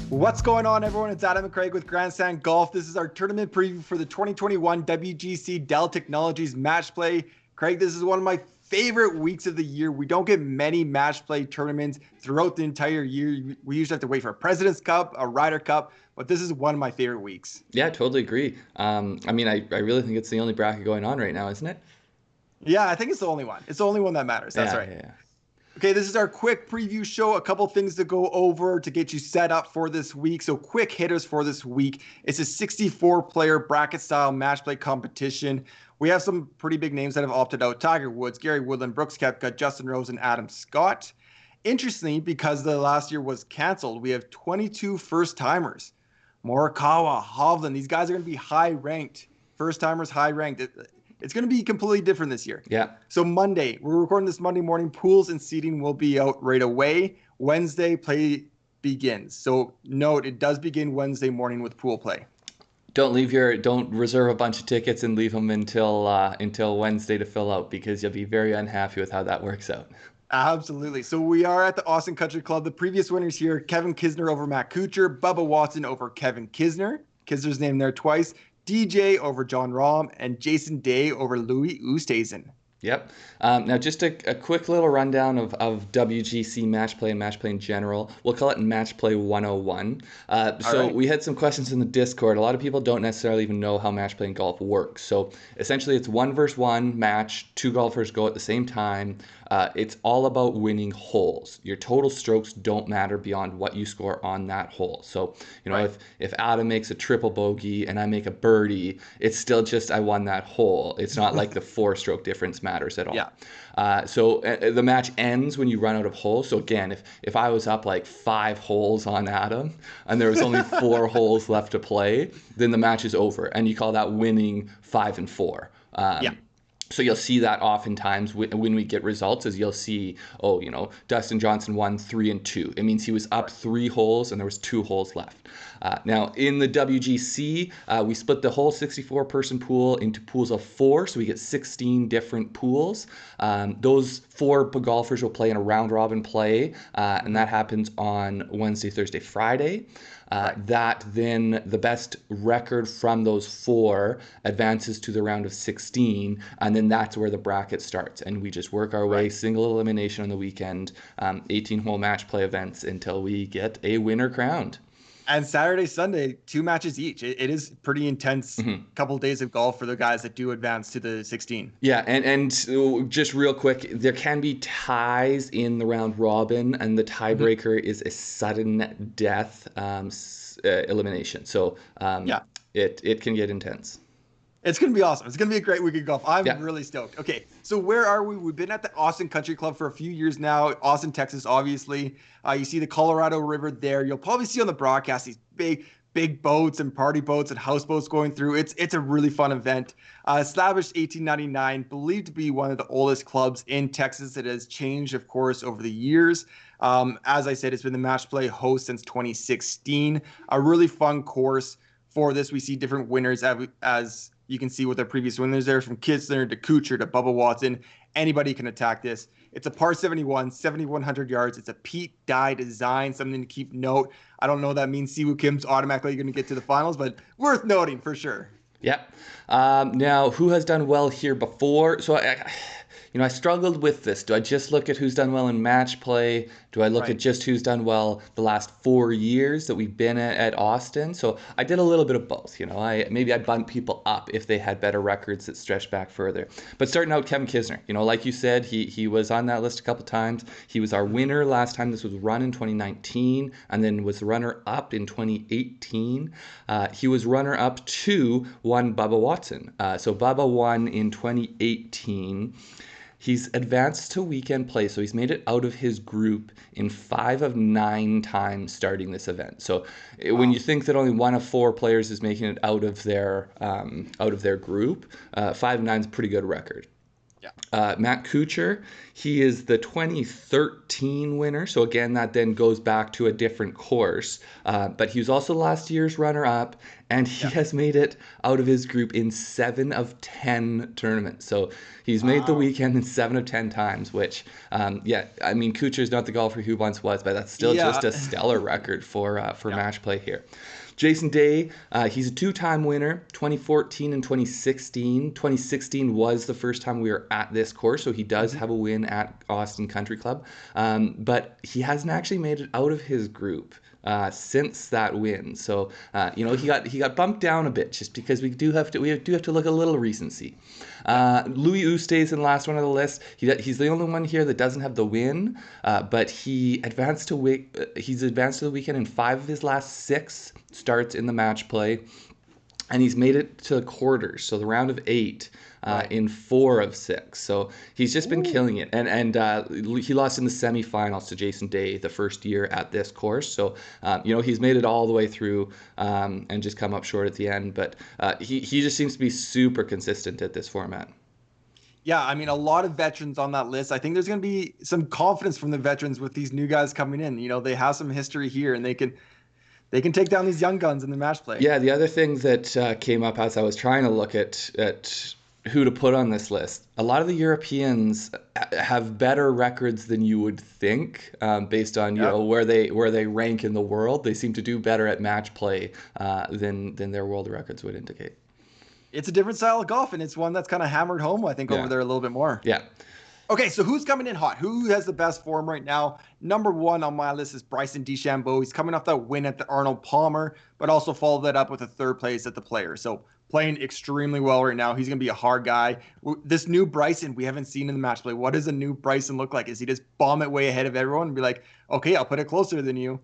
What's going on, everyone? It's Adam and Craig with Grandstand Golf. This is our tournament preview for the 2021 WGC Dell Technologies Match Play. Craig, this is one of my favorite weeks of the year. We don't get many match play tournaments throughout the entire year. We usually have to wait for a President's Cup, a Ryder Cup, but this is one of my favorite weeks. Yeah, totally agree. I really think it's the only bracket going on right now, isn't it? Yeah, I think it's the only one. It's the only one that matters. That's right. Yeah. Okay, this is our quick preview show. A couple things to go over to get you set up for this week. So quick hitters for this week. It's a 64-player bracket-style match play competition. We have some pretty big names that have opted out. Tiger Woods, Gary Woodland, Brooks Koepka, Justin Rose, and Adam Scott. Interestingly, because the last year was canceled, we have 22 first-timers. Morikawa, Hovland, these guys are going to be high-ranked. First-timers, high-ranked. It's going to be completely different this year. Yeah. So Monday, we're recording this Monday morning. Pools and seating will be out right away. Wednesday, play begins. So note, it does begin Wednesday morning with pool play. Don't reserve a bunch of tickets and leave them until Wednesday to fill out, because you'll be very unhappy with how that works out. Absolutely. So we are at the Austin Country Club. The previous winners here: Kevin Kisner over Matt Kuchar, Bubba Watson over Kevin Kisner. Kisner's named there twice. DJ over John Rahm, and Jason Day over Louis Oosthuizen. Yep. Now, just a quick little rundown of WGC Match Play and Match Play in general. We'll call it Match Play 101. Right. We had some questions in the Discord. A lot of people don't necessarily even know how Match Play in golf works. So essentially, it's 1-versus-1 match. 2 golfers go at the same time. It's all about winning holes. Your total strokes don't matter beyond what you score on that hole. So, right. if Adam makes a triple bogey and I make a birdie, it's still just I won that hole. It's not like the 4-stroke difference matters at all. Yeah. So the match ends when you run out of holes. So again, if I was up like 5 holes on Adam and there was only 4 holes left to play, then the match is over. And you call that winning 5 and 4. Yeah. So you'll see that oftentimes when we get results, is you'll see, Dustin Johnson won 3 and 2. It means he was up 3 holes and there was 2 holes left. Now in the WGC, we split the whole 64-person pool into pools of 4, so we get 16 different pools. Those 4 golfers will play in a round-robin play, and that happens on Wednesday, Thursday, Friday. That then the best record from those 4 advances to the round of 16, and then that's where the bracket starts. And we just work our way, single elimination on the weekend, 18-hole match play events until we get a winner crowned. And Saturday, Sunday, 2 matches each. It is pretty intense couple of days of golf for the guys that do advance to the 16. Yeah, and just real quick, there can be ties in the round robin, and the tiebreaker is a sudden death elimination. So it can get intense. It's going to be awesome. It's going to be a great week of golf. I'm really stoked. Okay, so where are we? We've been at the Austin Country Club for a few years now. Austin, Texas, obviously. You see the Colorado River there. You'll probably see on the broadcast these big boats and party boats and houseboats going through. It's a really fun event. Established 1899, believed to be one of the oldest clubs in Texas. It has changed, of course, over the years. As I said, it's been the match play host since 2016. A really fun course for this. We see different winners as you can see with their previous winners there, from Kisner to Kuchar to Bubba Watson. Anybody can attack this. It's a par 71, 7,100 yards. It's a Pete Dye design, something to keep note. I don't know that means Siwoo Kim's automatically going to get to the finals, but worth noting for sure. Yeah. Now, who has done well here before? So I struggled with this. Do I just look at who's done well in match play? Do I look at just who's done well the last 4 years that we've been at Austin? So I did a little bit of both. Maybe I bumped people up if they had better records that stretched back further. But starting out, Kevin Kisner. Like you said, he was on that list a couple times. He was our winner last time this was run in 2019, and then was runner-up in 2018. He was runner-up to one Bubba Watson. So Bubba won in 2018. He's advanced to weekend play, so he's made it out of his group in 5 of 9 times starting this event. So when you think that only 1 of 4 players is making it out of their group, 5 of 9 is a pretty good record. Yeah. Matt Kuchar, he is the 2013 winner. So again, that then goes back to a different course. But he was also last year's runner-up, and he has made it out of his group in 7 of 10 tournaments. So he's made the weekend in 7 of 10 times, which, I mean, Kuchar's not the golfer he once was, but that's still just a stellar record for match play here. Jason Day, he's a 2-time winner, 2014 and 2016. 2016 was the first time we were at this course, so he does have a win at Austin Country Club. But he hasn't actually made it out of his group since that win. So he got bumped down a bit just because we do have to look a little recency. Louis Oosthuizen, last one on the list. He's the only one here that doesn't have the win, but he's advanced to the weekend in 5 of his last 6 starts in the match play, and he's made it to the quarters, so the round of 8. In 4 of 6. So he's just been killing it. And he lost in the semifinals to Jason Day the first year at this course. So, he's made it all the way through and just come up short at the end. But he just seems to be super consistent at this format. Yeah, I mean, a lot of veterans on that list. I think there's going to be some confidence from the veterans with these new guys coming in. They have some history here, and they can take down these young guns in the match play. Yeah, the other thing that came up as I was trying to look at who to put on this list. A lot of the Europeans have better records than you would think, based on where they rank in the world. They seem to do better at match play than their world records would indicate. It's a different style of golf, and it's one that's kind of hammered home, I think, over there a little bit more. Yeah. Okay, so who's coming in hot? Who has the best form right now? Number 1 on my list is Bryson DeChambeau. He's coming off that win at the Arnold Palmer, but also followed that up with a 3rd place at the Players. So playing extremely well right now. He's going to be a hard guy. This new Bryson we haven't seen in the match play. What does a new Bryson look like? Is he just bomb it way ahead of everyone and be like, okay, I'll put it closer than you?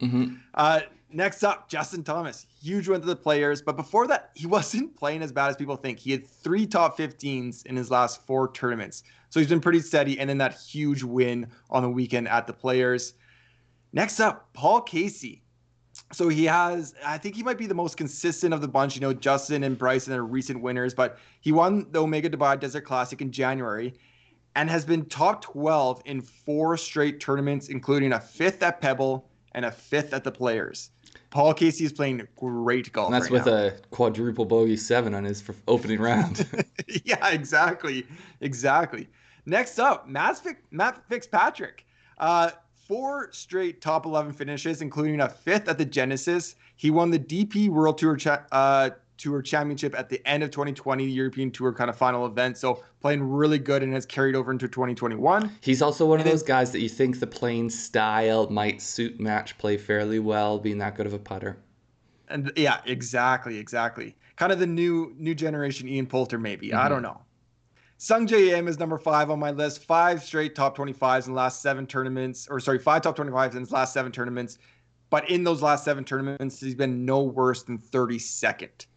Next up, Justin Thomas. Huge win to the Players. But before that, he wasn't playing as bad as people think. He had 3 top 15s in his last 4 tournaments. So he's been pretty steady. And then that huge win on the weekend at the Players. Next up, Paul Casey. So I think he might be the most consistent of the bunch. Justin and Bryson are recent winners, but he won the Omega Dubai Desert Classic in January and has been top 12 in 4 straight tournaments, including a 5th at Pebble and a 5th at the Players. Paul Casey is playing great golf. And that's with a quadruple bogey 7 on his opening round. Yeah, exactly. Next up, Matt Fitzpatrick. 4 straight top 11 finishes, including a 5th at the Genesis. He won the DP World Tour Championship at the end of 2020, European Tour kind of final event. So playing really good and has carried over into 2021. He's also one of those guys that you think the playing style might suit match play fairly well, being that good of a putter. And yeah, exactly. Kind of the new generation Ian Poulter, maybe. I don't know. Sungjae Im is number 5 on my list. 5 straight top 25s in the last 7 tournaments. 5 top 25s in his last 7 tournaments. But in those last 7 tournaments, he's been no worse than 32nd.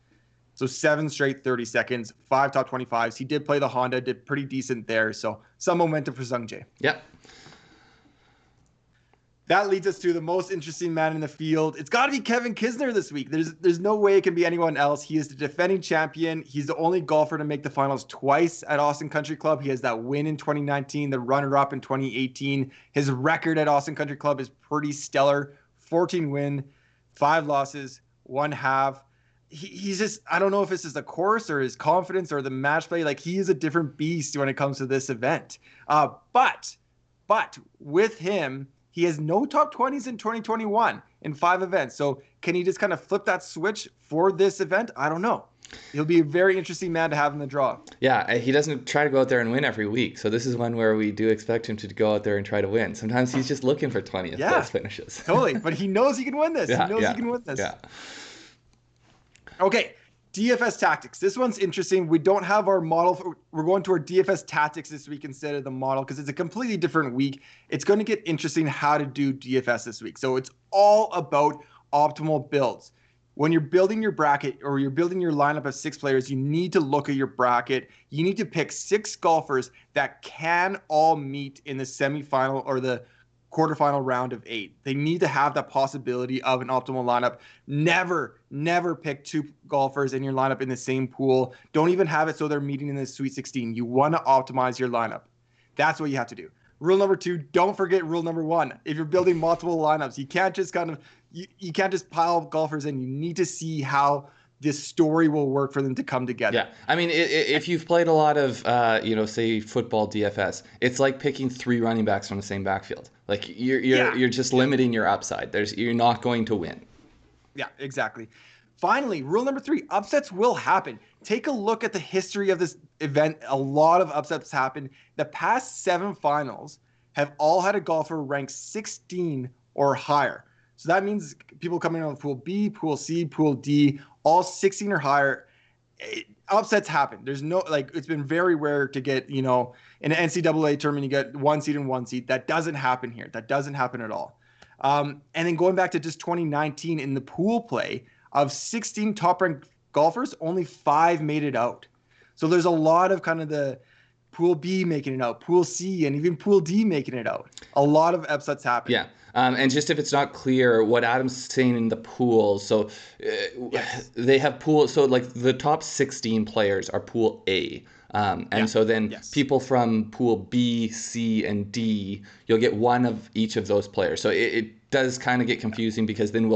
So 7 straight 32nds, 5 top 25s. He did play the Honda, did pretty decent there. So some momentum for Sungjae. Yep. That leads us to the most interesting man in the field. It's got to be Kevin Kisner this week. There's no way it can be anyone else. He is the defending champion. He's the only golfer to make the finals twice at Austin Country Club. He has that win in 2019, the runner-up in 2018. His record at Austin Country Club is pretty stellar. 14 win, 5 losses, 1 half. He's just, I don't know if it's just the course or his confidence or the match play. Like, he is a different beast when it comes to this event. But with him, he has no top 20s in 2021 in 5 events. So can he just kind of flip that switch for this event? I don't know. He'll be a very interesting man to have in the draw. Yeah, he doesn't try to go out there and win every week. So this is one where we do expect him to go out there and try to win. Sometimes he's just looking for 20th place finishes. Totally. But he knows he can win this. He knows he can win this. Yeah. Okay. DFS tactics. This one's interesting. We don't have our model. We're going to our DFS tactics this week instead of the model because it's a completely different week. It's going to get interesting how to do DFS this week. So it's all about optimal builds. When you're building your bracket or you're building your lineup of 6 players, you need to look at your bracket. You need to pick 6 golfers that can all meet in the semifinal or the quarterfinal round of 8. They need to have that possibility of an optimal lineup. Never pick 2 golfers in your lineup in the same pool. Don't even have it so they're meeting in the Sweet 16. You want to optimize your lineup. That's what you have to do. Rule number 2, don't forget rule number 1. If you're building multiple lineups, you can't just you can't just pile golfers in. You need to see how this story will work for them to come together. Yeah, I mean, if you've played a lot of, say football DFS, it's like picking 3 running backs from the same backfield. Like you're just limiting your upside. You're not going to win. Yeah, exactly. Finally, rule number 3: upsets will happen. Take a look at the history of this event. A lot of upsets happen. The past 7 finals have all had a golfer ranked 16 or higher. So that means people coming out of Pool B, Pool C, Pool D, all 16 or higher. Upsets happen. There's no, it's been very rare to get, in an NCAA tournament, you get 1 seed and 1 seed. That doesn't happen here. That doesn't happen at all. And then going back to just 2019 in the pool play, of 16 top-ranked golfers, only 5 made it out. So there's a lot of kind of the Pool B making it out, Pool C, and even Pool D making it out. A lot of upsets happen. Yeah. And just if it's not clear, what Adam's saying in the pool, so they have pool, so like the top 16 players are Pool A. So then people from Pool B, C, and D, you'll get 1 of each of those players. So it does kind of get confusing because then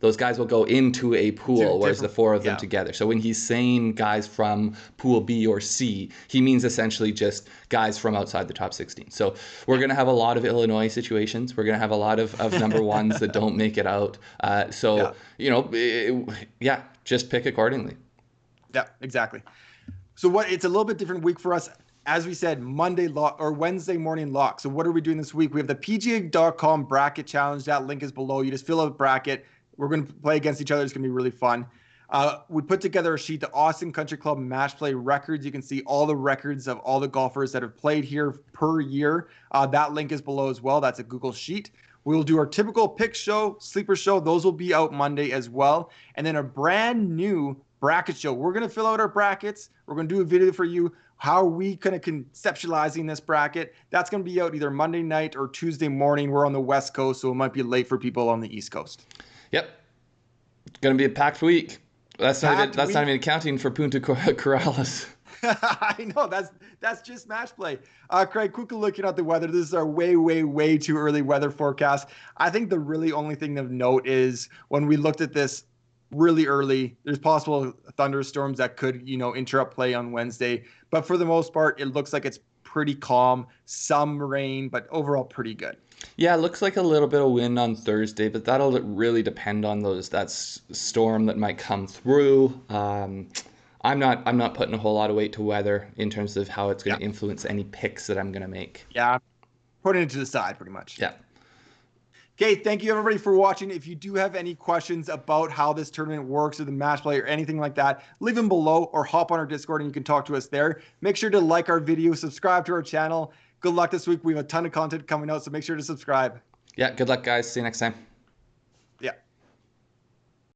those guys will go into a pool, whereas the 4 of them together. So when he's saying guys from Pool B or C, he means essentially just guys from outside the top 16. So we're going to have a lot of Illinois situations. We're going to have a lot of number 1s that don't make it out. Just pick accordingly. Yeah, exactly. So it's a little bit different week for us. As we said, Monday lock or Wednesday morning lock. So what are we doing this week? We have the PGA.com bracket challenge. That link is below. You just fill out a bracket. We're going to play against each other. It's going to be really fun. We put together a sheet, the Austin Country Club match play records. You can see all the records of all the golfers that have played here per year. That link is below as well. That's a Google sheet. We will do our typical pick show, sleeper show. Those will be out Monday as well. And then a brand new bracket show. We're going to fill out our brackets. We're going to do a video for you. How are we kind of conceptualizing this bracket? That's going to be out either Monday night or Tuesday morning. We're on the West Coast, so it might be late for people on the East Coast. Yep. It's going to be a packed week. That's not even accounting for Punta Corrales. I know. That's just match play. Craig, quickly looking at the weather. This is our way, way, way too early weather forecast. I think the really only thing of note is when we looked at this really early, there's possible thunderstorms that could, interrupt play on Wednesday. But for the most part, it looks like it's pretty calm, some rain, but overall pretty good. Yeah, it looks like a little bit of wind on Thursday, but that'll really depend on that storm that might come through. I'm not putting a whole lot of weight to weather in terms of how it's going to influence any picks that I'm going to make. Yeah, putting it to the side pretty much. Yeah. Okay, thank you everybody for watching. If you do have any questions about how this tournament works or the match play or anything like that, leave them below or hop on our Discord and you can talk to us there. Make sure to like our video, subscribe to our channel. Good luck this week. We have a ton of content coming out, so make sure to subscribe. Yeah, good luck, guys. See you next time.